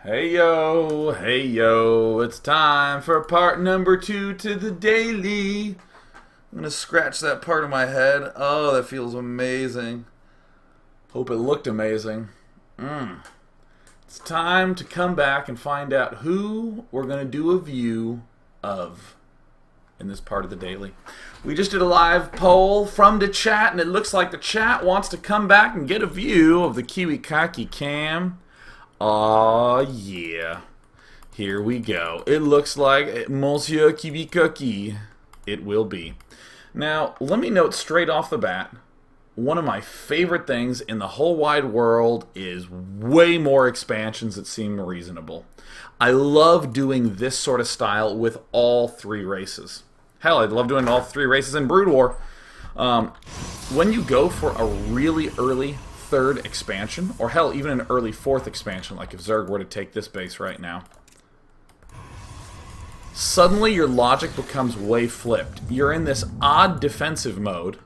Hey yo, it's time for part number 2 to the daily. I'm gonna scratch that part of my head. Oh, that feels amazing. Hope it looked amazing. It's time to come back and find out who we're gonna do a view of in this part of the daily. We just did a live poll from the chat, and it looks like the chat wants to come back and get a view of the Kiwi Kaki cam. Aw, yeah. Here we go. It looks like Monsieur Kiwi Kaki. It will be. Now, let me note straight off the bat, one of my favorite things in the whole wide world is way more expansions that seem reasonable. I love doing this sort of style with all three races. Hell, I love doing all three races in Brood War. When you go for a really early third expansion, or hell, even an early fourth expansion, like if Zerg were to take this base right now, suddenly your logic becomes way flipped. You're in this odd defensive mode,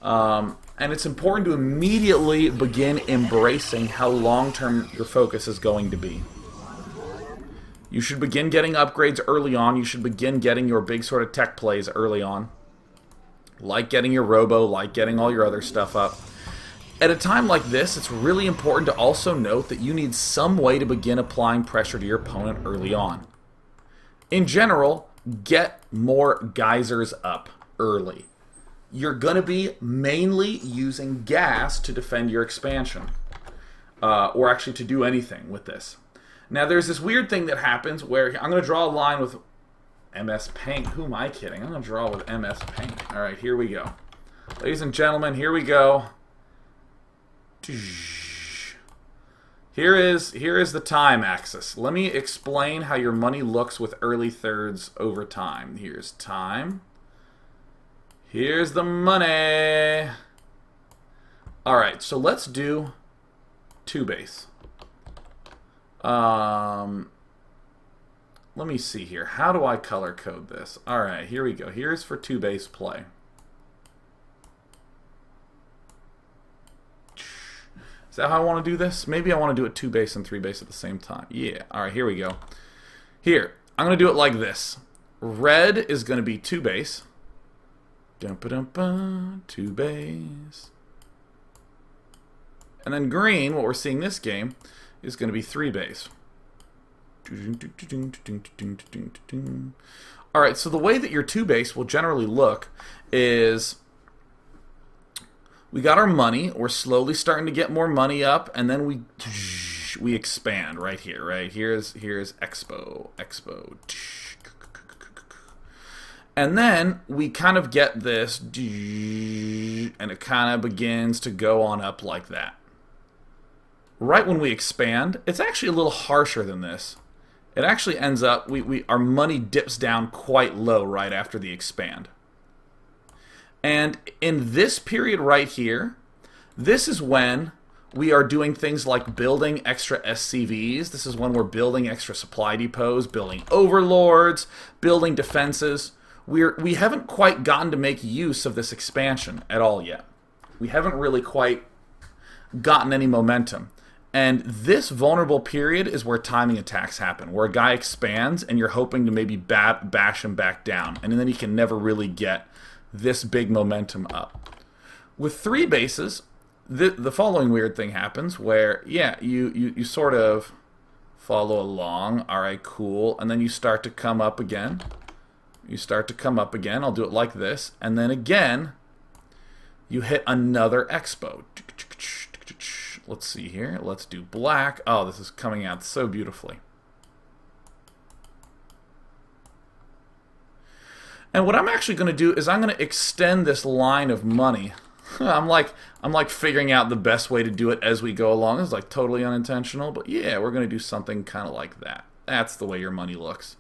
and it's important to immediately begin embracing how long-term your focus is going to be. You should begin getting upgrades early on. You should begin getting your big sort of tech plays early on. Like getting your robo, like getting all your other stuff up. At a time like this, it's really important to also note that you need some way to begin applying pressure to your opponent early on. In general, get more geysers up early. You're going to be mainly using gas to defend your expansion, or actually to do anything with this. Now, there's this weird thing that happens where I'm going to draw a line with MS Paint. Who am I kidding? I'm going to draw with MS Paint. All right, here we go. Ladies and gentlemen, here we go. Here is the time axis. Let me explain how your money looks with early thirds over time. Here's time. Here's the money. All right, so let's do two base. Let me see here. How do I color code this? All right, here we go. Here's for two base play. Is that how I want to do this? Maybe I want to do it two base and three base at the same time. Yeah. All right, here we go. Here, I'm going to do it like this. Red is going to be two base. Two base. And then green, what we're seeing this game, is going to be three base. Alright, so the way that your two base will generally look is we got our money, we're slowly starting to get more money up, and then we expand right here, right? Here's Expo. And then we kind of get this, and it kind of begins to go on up like that. Right when we expand, it's actually a little harsher than this. It actually ends up, our money dips down quite low right after the expand. And in this period right here, this is when we are doing things like building extra SCVs. This is when we're building extra supply depots, building overlords, building defenses. We haven't quite gotten to make use of this expansion at all yet. We haven't really quite gotten any momentum. And this vulnerable period is where timing attacks happen, where a guy expands and you're hoping to maybe bash him back down, and then he can never really get this big momentum up. With three bases, the following weird thing happens where, yeah, you sort of follow along, all right, cool, and then you start to come up again. You start to come up again. I'll do it like this, and then again, you hit another expo. Let's see here. Let's do black. Oh, this is coming out so beautifully. And what I'm actually going to do is I'm going to extend this line of money. I'm like figuring out the best way to do it as we go along. It's like totally unintentional, but yeah, we're going to do something kind of like that. That's the way your money looks.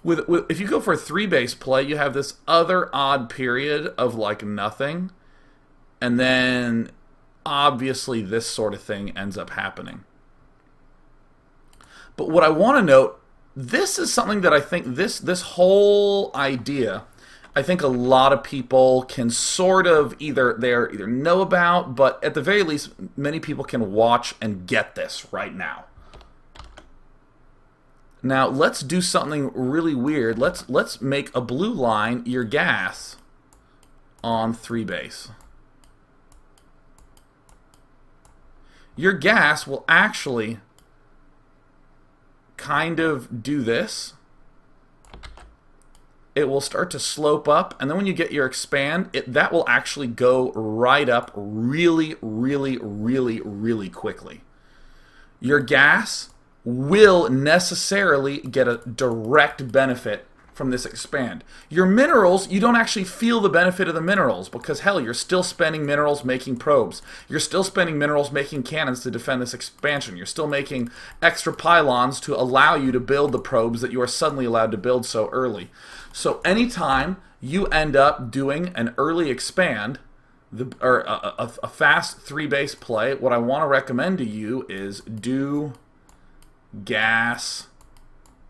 If you go for a three base play, you have this other odd period of like nothing, and then obviously this sort of thing ends up happening. But what I want to note, this is something that I think this whole idea, I think a lot of people can sort of either know about, but at the very least, many people can watch and get this right now. Now let's do something really weird. Let's make a blue line your gas on 3 base. Your gas will actually kind of do this. It will start to slope up, and then when you get your expand, that will actually go right up really, really, really, really quickly. Your gas will necessarily get a direct benefit from this expand. Your minerals, you don't actually feel the benefit of the minerals because, hell, you're still spending minerals making probes. You're still spending minerals making cannons to defend this expansion. You're still making extra pylons to allow you to build the probes that you are suddenly allowed to build so early. So anytime you end up doing an early expand, or a fast 3 base play, what I want to recommend to you is do gas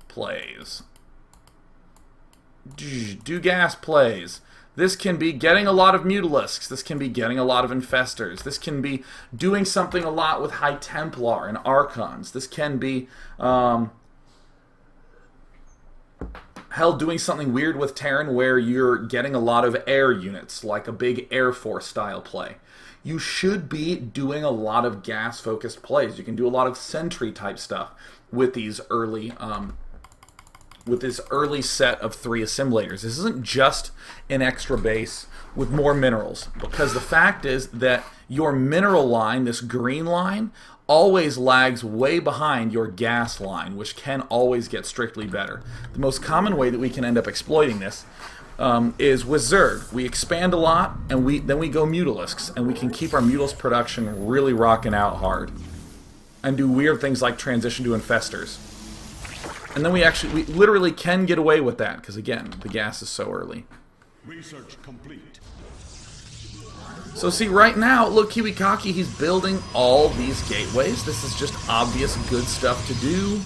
plays. Do gas plays. This can be getting a lot of mutalisks. This can be getting a lot of infestors. This can be doing something a lot with High Templar and Archons. This can be hell, doing something weird with Terran where you're getting a lot of air units, like a big Air Force style play. You should be doing a lot of gas-focused plays. You can do a lot of sentry type stuff with these early, with this early set of 3 assimilators. This isn't just an extra base with more minerals, because the fact is that your mineral line, this green line, always lags way behind your gas line, which can always get strictly better. The most common way that we can end up exploiting this is with Zerg. We expand a lot, and then we go Mutalisks, and we can keep our Mutalisk production really rocking out hard, and do weird things like transition to Infestors. And then we literally can get away with that, because again, the gas is so early. Research complete. So see, right now, look, Kiwikaki, he's building all these gateways. This is just obvious good stuff to do.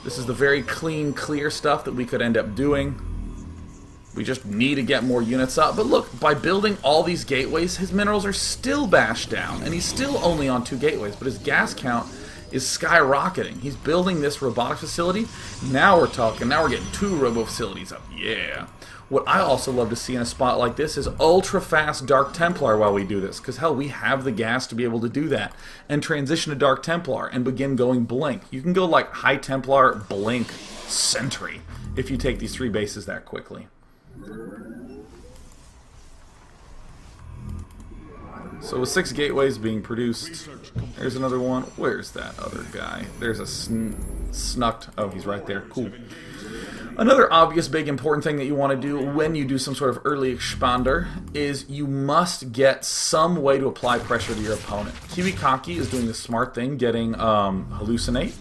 This is the very clean, clear stuff that we could end up doing. We just need to get more units up. But look, by building all these gateways, his minerals are still bashed down, and he's still only on 2 gateways, but his gas count is skyrocketing. He's building this robotic facility. Now we're talking. Now we're getting 2 robo facilities up. Yeah. What I also love to see in a spot like this is ultra-fast Dark Templar while we do this. Because, hell, we have the gas to be able to do that. And transition to Dark Templar and begin going Blink. You can go like High Templar, Blink, Sentry if you take these 3 bases that quickly. So with 6 gateways being produced, there's another one. Where's that other guy? There's a snucked. Oh, he's right there. Cool. Another obvious, big, important thing that you want to do when you do some sort of early expander is you must get some way to apply pressure to your opponent. Kiwikaki is doing the smart thing, getting Hallucinate.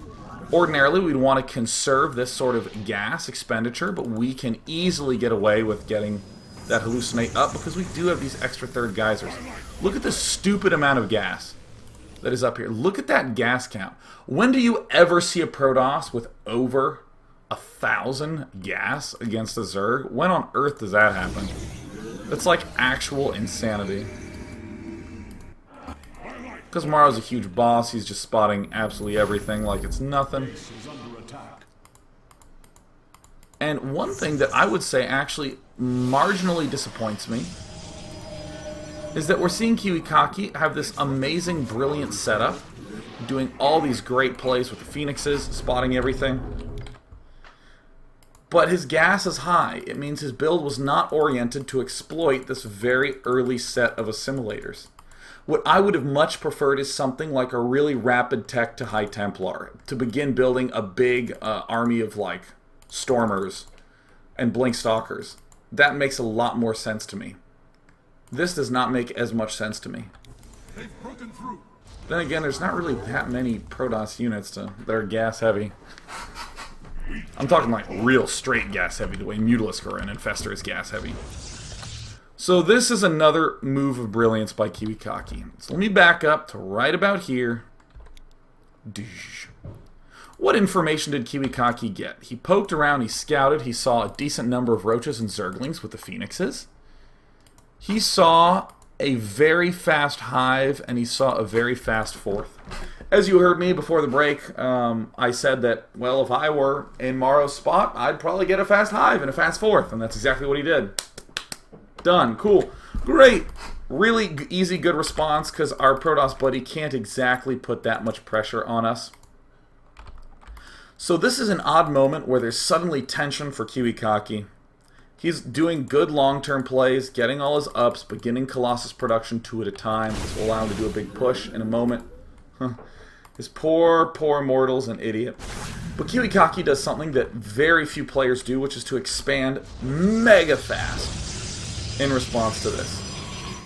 Ordinarily, we'd want to conserve this sort of gas expenditure, but we can easily get away with getting that Hallucinate up because we do have these extra 3rd geysers. Look at the stupid amount of gas that is up here. Look at that gas count. When do you ever see a Protoss with over 1,000 gas against a Zerg? When on earth does that happen? That's like actual insanity. Because Maro's a huge boss, he's just spotting absolutely everything like it's nothing. And one thing that I would say actually marginally disappoints me is that we're seeing Kiwikaki have this amazing, brilliant setup, doing all these great plays with the Phoenixes, spotting everything. But his gas is high. It means his build was not oriented to exploit this very early set of assimilators. What I would have much preferred is something like a really rapid tech to High Templar, to begin building a big army of like Stormers and Blink Stalkers. That makes a lot more sense to me. This does not make as much sense to me. They've broken through. Then again, there's not really that many Protoss units that are gas heavy. I'm talking like real straight gas heavy, the way Mutalisk or an Infestor is gas heavy. So this is another move of brilliance by Kiwikaki. So let me back up to right about here. What information did Kiwikaki get? He poked around, he scouted, he saw a decent number of Roaches and Zerglings with the Phoenixes. He saw a very fast Hive, and he saw a very fast 4th. As you heard me before the break, I said that, well, if I were in Maro's spot, I'd probably get a fast hive and a fast fourth, and that's exactly what he did. Done. Cool. Great. Really easy, good response, because our Protoss buddy can't exactly put that much pressure on us. So this is an odd moment where there's suddenly tension for Kiwikaki. He's doing good long-term plays, getting all his ups, beginning Colossus production 2 at a time. This will allow him to do a big push in a moment. His poor mortal's an idiot. But Kiwikaki does something that very few players do, which is to expand mega fast in response to this.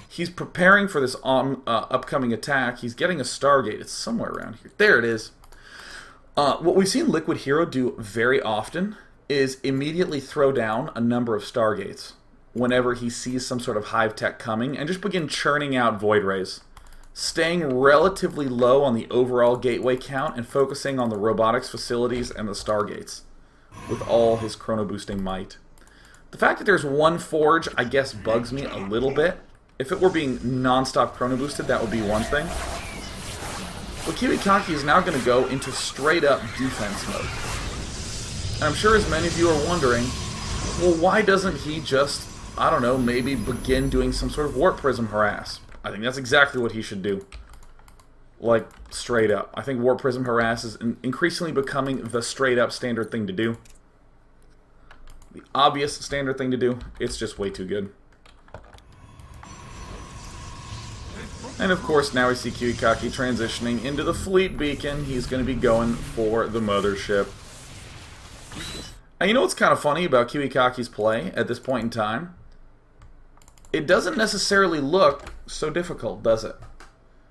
He's preparing for this upcoming attack. He's getting a Stargate. It's somewhere around here. There it is. What we've seen Liquid Hero do very often is immediately throw down a number of Stargates whenever he sees some sort of hive tech coming and just begin churning out Void Rays, staying relatively low on the overall gateway count and focusing on the robotics facilities and the Stargates with all his chrono boosting might. The fact that there's one forge, I guess, bugs me a little bit. If it were being non-stop chrono boosted, that would be one thing. But Kiwikaki is now going to go into straight up defense mode. And I'm sure as many of you are wondering, well, why doesn't he just, I don't know, maybe begin doing some sort of Warp Prism harass? I think that's exactly what he should do. Like, straight up. I think Warp Prism harass is increasingly becoming the straight up standard thing to do. The obvious standard thing to do. It's just way too good. And of course, now we see Kiwikaki transitioning into the Fleet Beacon. He's going to be going for the Mothership. And you know what's kind of funny about Kiwikaki's play at this point in time? It doesn't necessarily look so difficult, does it?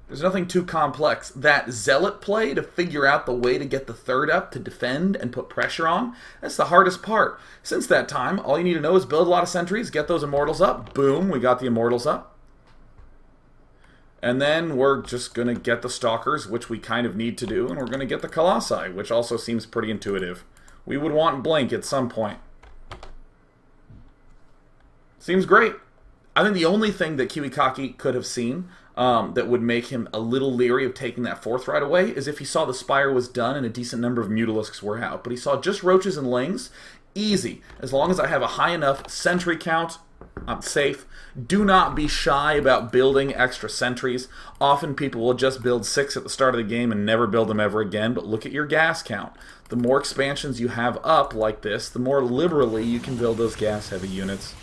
There's nothing too complex. That Zealot play to figure out the way to get the third up to defend and put pressure on, that's the hardest part. Since that time, all you need to know is build a lot of sentries, get those Immortals up. Boom, we got the Immortals up. And then we're just going to get the Stalkers, which we kind of need to do, and we're going to get the Colossi, which also seems pretty intuitive. We would want Blink at some point. Seems great. I think the only thing that Kiwikaki could have seen that would make him a little leery of taking that fourth right away is if he saw the Spire was done and a decent number of Mutalisks were out. But he saw just Roaches and Lings. Easy. As long as I have a high enough sentry count, I'm safe. Do not be shy about building extra sentries. Often people will just build 6 at the start of the game and never build them ever again, but look at your gas count. The more expansions you have up like this, the more liberally you can build those gas-heavy units.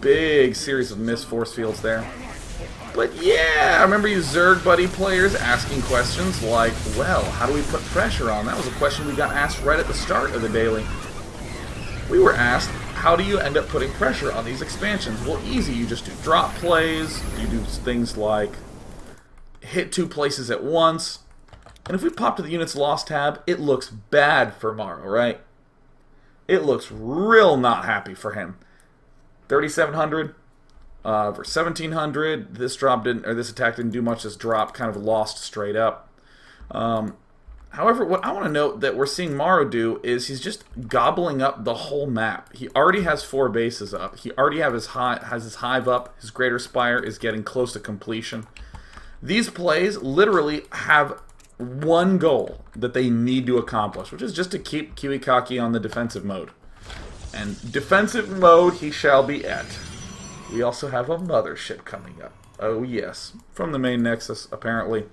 Big series of missed force fields there. But yeah, I remember you Zerg Buddy players asking questions like, well, how do we put pressure on? That was a question we got asked right at the start of the daily. We were asked, how do you end up putting pressure on these expansions? Well, easy. You just do drop plays. You do things like hit 2 places at once. And if we pop to the Units Lost tab, it looks bad for Maro, right? It looks real not happy for him. 3,700 for 1,700. This drop didn't, or this attack didn't do much. This drop kind of lost straight up. However, what I want to note that we're seeing Maro do is he's just gobbling up the whole map. He already has 4 bases up. He already has his hive up. His Greater Spire is getting close to completion. These plays literally have one goal that they need to accomplish, which is just to keep Kiwikaki on the defensive mode. And defensive mode he shall be at. We also have a Mothership coming up. Oh yes, from the main Nexus, apparently.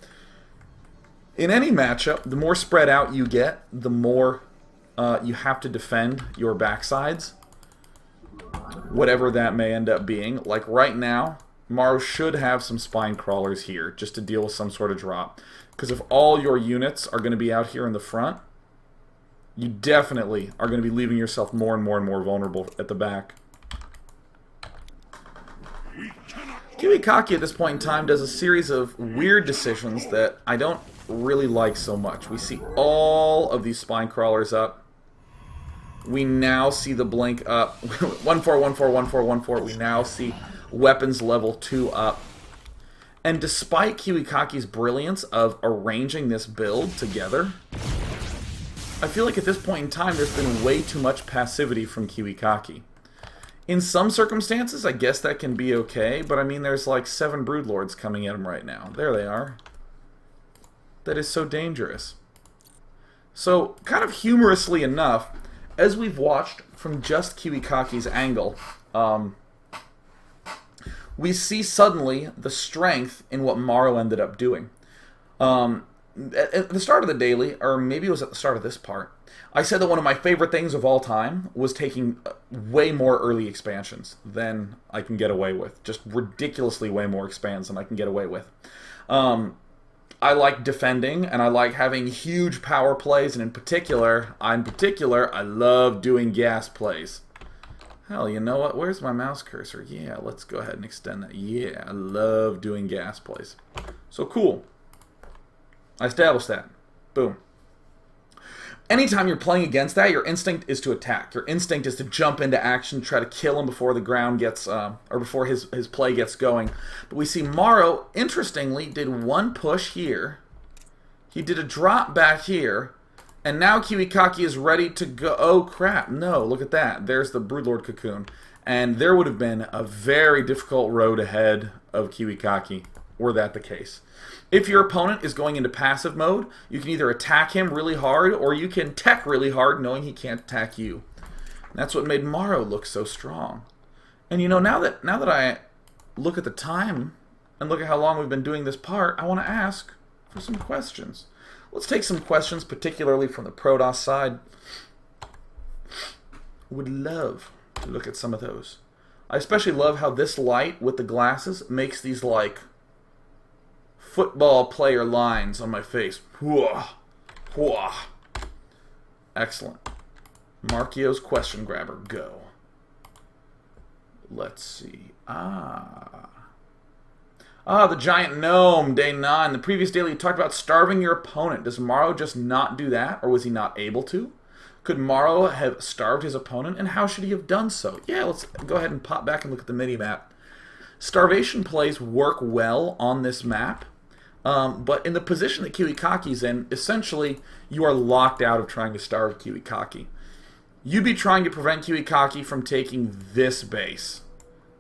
In any matchup, the more spread out you get, the more you have to defend your backsides. Whatever that may end up being. Like right now, Maro should have some spine crawlers here, just to deal with some sort of drop. Because if all your units are going to be out here in the front, you definitely are going to be leaving yourself more and more vulnerable at the back. Kiwikaki at this point in time does a series of weird decisions that I don't really like so much. We see all of these spine crawlers up. We now see the blink up. 1-4, 1-4, 1-4, 1-4. We now see weapons level 2 up. And despite Kiwikaki's brilliance of arranging this build together, I feel like at this point in time there's been way too much passivity from Kiwikaki. In some circumstances, I guess that can be okay, but I mean, there's like 7 Broodlords coming at him right now. There they are. That is so dangerous. So, kind of humorously enough, as we've watched from just Kiwikaki's angle, we see suddenly the strength in what Morrow ended up doing. At the start of the daily, or maybe it was at the start of this part, I said that one of my favorite things of all time was taking way more early expansions than I can get away with. Just ridiculously way more expands than I can get away with. I like defending, and I like having huge power plays, and in particular, I love doing gas plays. Hell, you know what? Where's my mouse cursor? Yeah, let's go ahead and extend that. Yeah, I love doing gas plays. So cool. I established that. Boom. Anytime you're playing against that, your instinct is to attack. Your instinct is to jump into action, try to kill him before the ground gets, or before his play gets going. But we see Morrow, interestingly, did one push here. He did a drop back here. And now Kiwikaki is ready to go. Oh, crap. No, look at that. There's the Broodlord Cocoon. And there would have been a very difficult road ahead of Kiwikaki, were that the case. If your opponent is going into passive mode, you can either attack him really hard, or you can tech really hard knowing he can't attack you. And that's what made Morrow look so strong. And you know, now that I look at the time and look at how long we've been doing this part, I want to ask for some questions. Let's take some questions, particularly from the Protoss side. Would love to look at some of those. I especially love how this light with the glasses makes these like football player lines on my face. Whoa. Whoa. Excellent. Markio's question grabber, go. Let's see. The giant gnome, day 9. The previous daily you talked about starving your opponent. Does Morrow just not do that, or was he not able to? Could Morrow have starved his opponent, and how should he have done so? Yeah, let's go ahead and pop back and look at the mini-map. Starvation plays work well on this map, but in the position that Kiwikaki's in, essentially, you are locked out of trying to starve Kiwikaki. You'd be trying to prevent Kiwikaki from taking this base.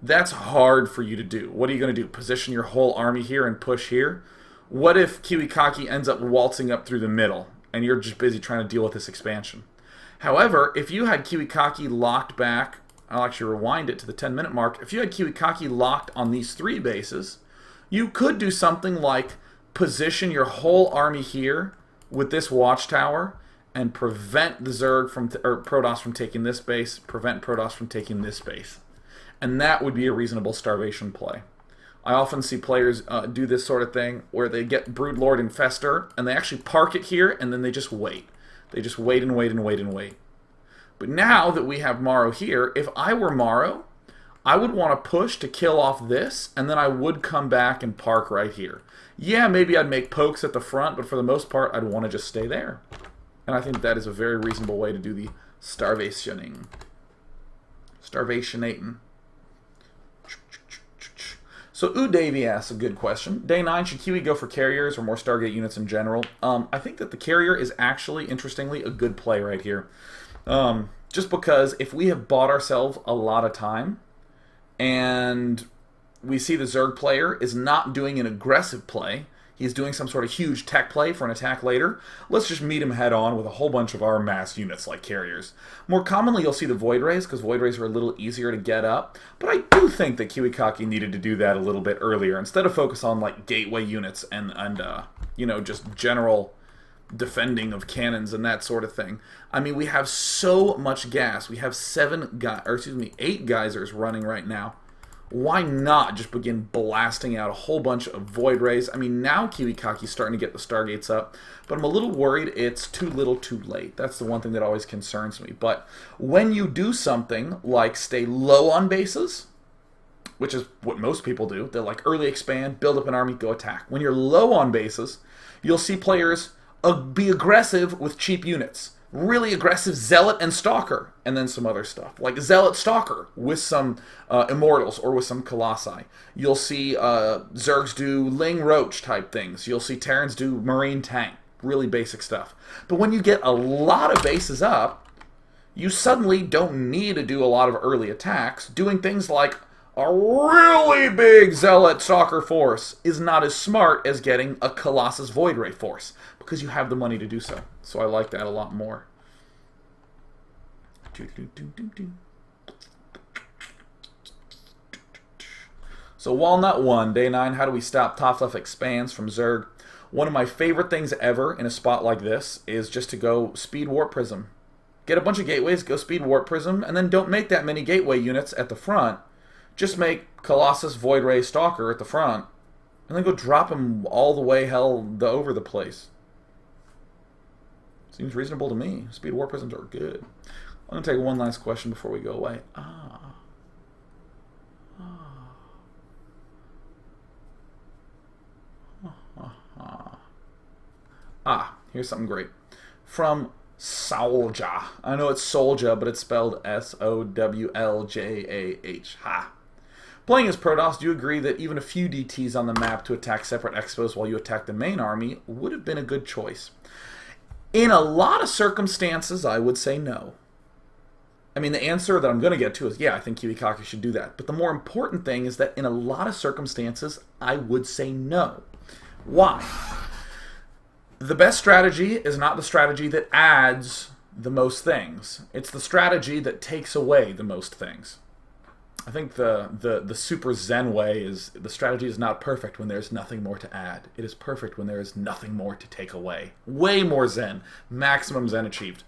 That's hard for you to do. What are you going to do? Position your whole army here and push here? What if Kiwikaki ends up waltzing up through the middle and you're just busy trying to deal with this expansion? However, if you had Kiwikaki locked back, I'll actually rewind it to the 10-minute mark. If you had Kiwikaki locked on these 3 bases, you could do something like position your whole army here with this watchtower and prevent the Zerg from, or Protoss from taking this base, prevent Protoss from taking this base. And that would be a reasonable starvation play. I often see players do this sort of thing where they get Broodlord and Fester, and they actually park it here, and then they just wait. They just wait and wait and wait and wait. But now that we have Morrow here, if I were Morrow, I would want to push to kill off this, and then I would come back and park right here. Yeah, maybe I'd make pokes at the front, but for the most part, I'd want to just stay there. And I think that is a very reasonable way to do the starvationing. Starvationating. So Davey asks a good question. Day 9, should Kiwi go for carriers or more Stargate units in general? I think that the carrier is actually, interestingly, a good play right here. Just because if we have bought ourselves a lot of time and we see the Zerg player is not doing an aggressive play, he's doing some sort of huge tech play for an attack later, let's just meet him head on with a whole bunch of our mass units like carriers. More commonly you'll see the Void Rays, because Void Rays are a little easier to get up, but I do think that Kiwikaki needed to do that a little bit earlier, instead of focus on like gateway units and you know, just general defending of cannons and that sort of thing. I mean, we have so much gas. We have 8 geysers running right now. Why not just begin blasting out a whole bunch of Void Rays? I mean, now Kiwikaki's starting to get the Stargates up, but I'm a little worried it's too little too late. That's the one thing that always concerns me. But when you do something like stay low on bases, which is what most people do, they'll like early expand, build up an army, go attack. When you're low on bases, you'll see players be aggressive with cheap units. Really aggressive Zealot and Stalker, and then some other stuff. Like Zealot Stalker with some Immortals or with some Colossi. You'll see Zergs do Ling Roach type things. You'll see Terrans do Marine Tank. Really basic stuff. But when you get a lot of bases up, you suddenly don't need to do a lot of early attacks. Doing things like a really big Zealot Stalker force is not as smart as getting a Colossus Void Ray force, because you have the money to do so. So I like that a lot more. So Walnut 1, Day 9, how do we stop top left expands from Zerg? One of my favorite things ever in a spot like this is just to go speed Warp Prism. Get a bunch of gateways, go speed Warp Prism, and then don't make that many gateway units at the front. Just make Colossus Void Ray Stalker at the front, and then go drop them all the way over the place. Seems reasonable to me. Speed Warp Prisms are good. I'm going to take one last question before we go away. Here's something great. From Soulja. I know it's Soulja, but it's spelled S-O-W-L-J-A-H. Ha. Playing as Protoss, do you agree that even a few DTs on the map to attack separate expos while you attack the main army would have been a good choice? In a lot of circumstances, I would say no. I mean, the answer that I'm going to get to is, yeah, I think Kiwikaki should do that. But the more important thing is that in a lot of circumstances, I would say no. Why? The best strategy is not the strategy that adds the most things. It's the strategy that takes away the most things. I think the super Zen way is the strategy is not perfect when there's nothing more to add. It is perfect when there is nothing more to take away. Way more Zen. Maximum Zen achieved.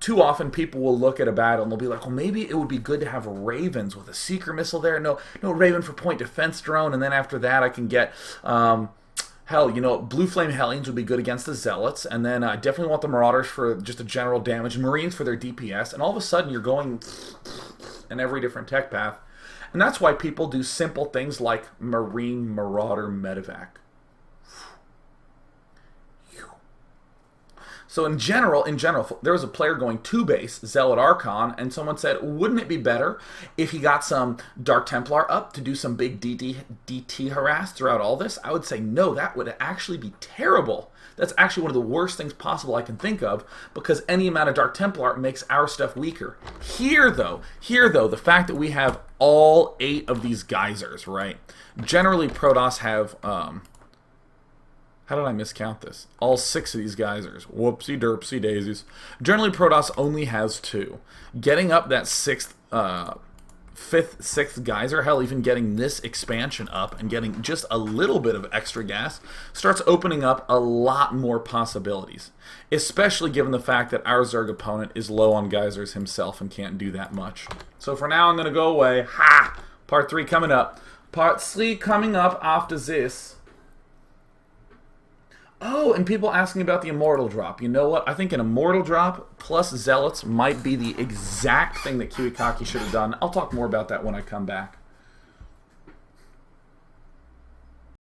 Too often people will look at a battle and they'll be like, well, maybe it would be good to have Ravens with a Seeker missile there. No Raven for point defense drone, and then after that I can get... hell, Blue Flame Hellions would be good against the Zealots, and then I definitely want the Marauders for just a general damage, and Marines for their DPS, and all of a sudden you're going in every different tech path. And that's why people do simple things like Marine Marauder Medevac. So in general, there was a player going 2-base, Zealot Archon, and someone said, wouldn't it be better if he got some Dark Templar up to do some big DT harass throughout all this? I would say, no, that would actually be terrible. That's actually one of the worst things possible I can think of, because any amount of Dark Templar makes our stuff weaker. Here, though, the fact that we have all 8 of these geysers, right? Generally, Protoss have... how did I miscount this? All 6 of these geysers. Whoopsie derpsie daisies. Generally, Protoss only has 2. Getting up that 5th, 6th geyser, hell, even getting this expansion up and getting just a little bit of extra gas starts opening up a lot more possibilities. Especially given the fact that our Zerg opponent is low on geysers himself and can't do that much. So for now, I'm going to go away. Ha! Part 3 coming up. Part 3 coming up after this. Oh, and people asking about the Immortal drop. You know what? I think an Immortal drop plus Zealots might be the exact thing that Kiwikaki should have done. I'll talk more about that when I come back.